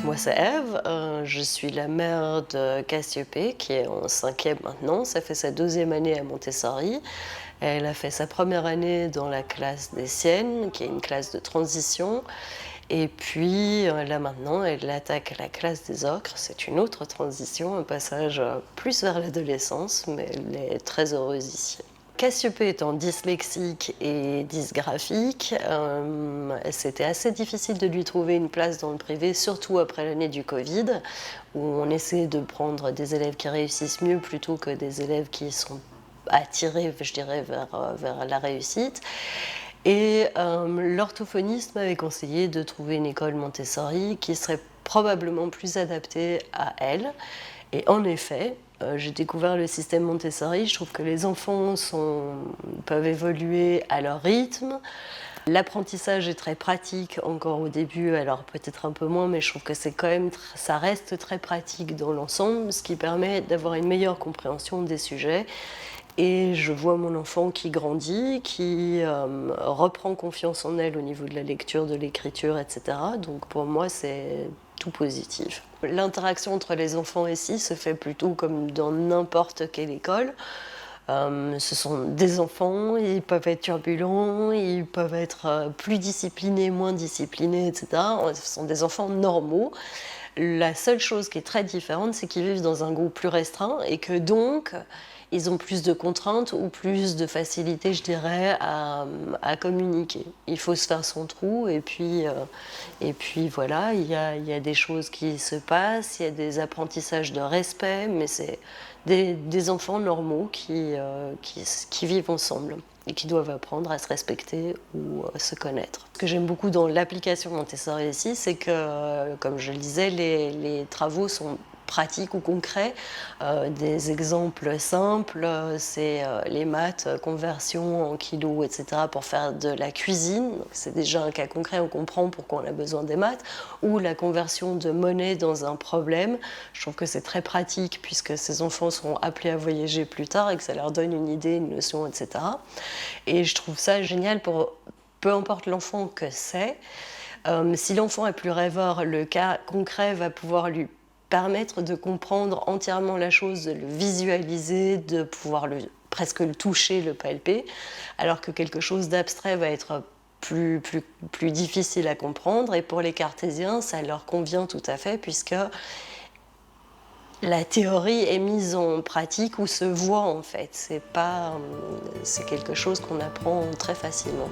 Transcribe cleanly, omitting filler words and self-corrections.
Moi, c'est Ève, je suis la mère de Cassiopée qui est en 5e maintenant. Ça fait sa 2e année à Montessori. Elle a fait sa première année dans la classe des Siennes, qui est une classe de transition. Et puis là maintenant, elle attaque la classe des Ocres. C'est une autre transition, un passage plus vers l'adolescence, mais elle est très heureuse ici. Cassiopée étant dyslexique et dysgraphique, c'était assez difficile de lui trouver une place dans le privé, surtout après l'année du Covid, où on essaie de prendre des élèves qui réussissent mieux plutôt que des élèves qui sont attirés, je dirais, vers la réussite. Et l'orthophoniste m'avait conseillé de trouver une école Montessori qui serait probablement plus adaptée à elle. Et en effet, j'ai découvert le système Montessori. Je trouve que les enfants peuvent évoluer à leur rythme. L'apprentissage est très pratique encore au début, alors peut-être un peu moins, mais je trouve que c'est quand même, ça reste très pratique dans l'ensemble, ce qui permet d'avoir une meilleure compréhension des sujets. Et je vois mon enfant qui grandit, qui reprend confiance en elle au niveau de la lecture, de l'écriture, etc. Donc pour moi, c'est tout positif. L'interaction entre les enfants ici se fait plutôt comme dans n'importe quelle école. Ce sont des enfants, ils peuvent être turbulents, ils peuvent être plus disciplinés, moins disciplinés, etc. Ce sont des enfants normaux. La seule chose qui est très différente, c'est qu'ils vivent dans un groupe plus restreint et que donc, ils ont plus de contraintes ou plus de facilité, je dirais, à communiquer. Il faut se faire son trou et puis voilà, il y a des choses qui se passent, il y a des apprentissages de respect, mais c'est des enfants normaux qui vivent ensemble et qui doivent apprendre à se respecter ou à se connaître. Ce que j'aime beaucoup dans l'application Montessori ici, c'est que, comme je le disais, les travaux sont pratiques ou concrets. Des exemples simples, c'est les maths, conversion en kilos, etc. pour faire de la cuisine. C'est déjà un cas concret, on comprend pourquoi on a besoin des maths. Ou la conversion de monnaie dans un problème. Je trouve que c'est très pratique puisque ces enfants seront appelés à voyager plus tard et que ça leur donne une idée, une notion, etc. Et je trouve ça génial pour peu importe l'enfant que c'est. Si l'enfant est plus rêveur, le cas concret va pouvoir lui permettre de comprendre entièrement la chose, de le visualiser, de pouvoir presque le toucher, le palper, alors que quelque chose d'abstrait va être plus difficile à comprendre. Et pour les cartésiens, ça leur convient tout à fait, puisque la théorie est mise en pratique ou se voit en fait. C'est quelque chose qu'on apprend très facilement.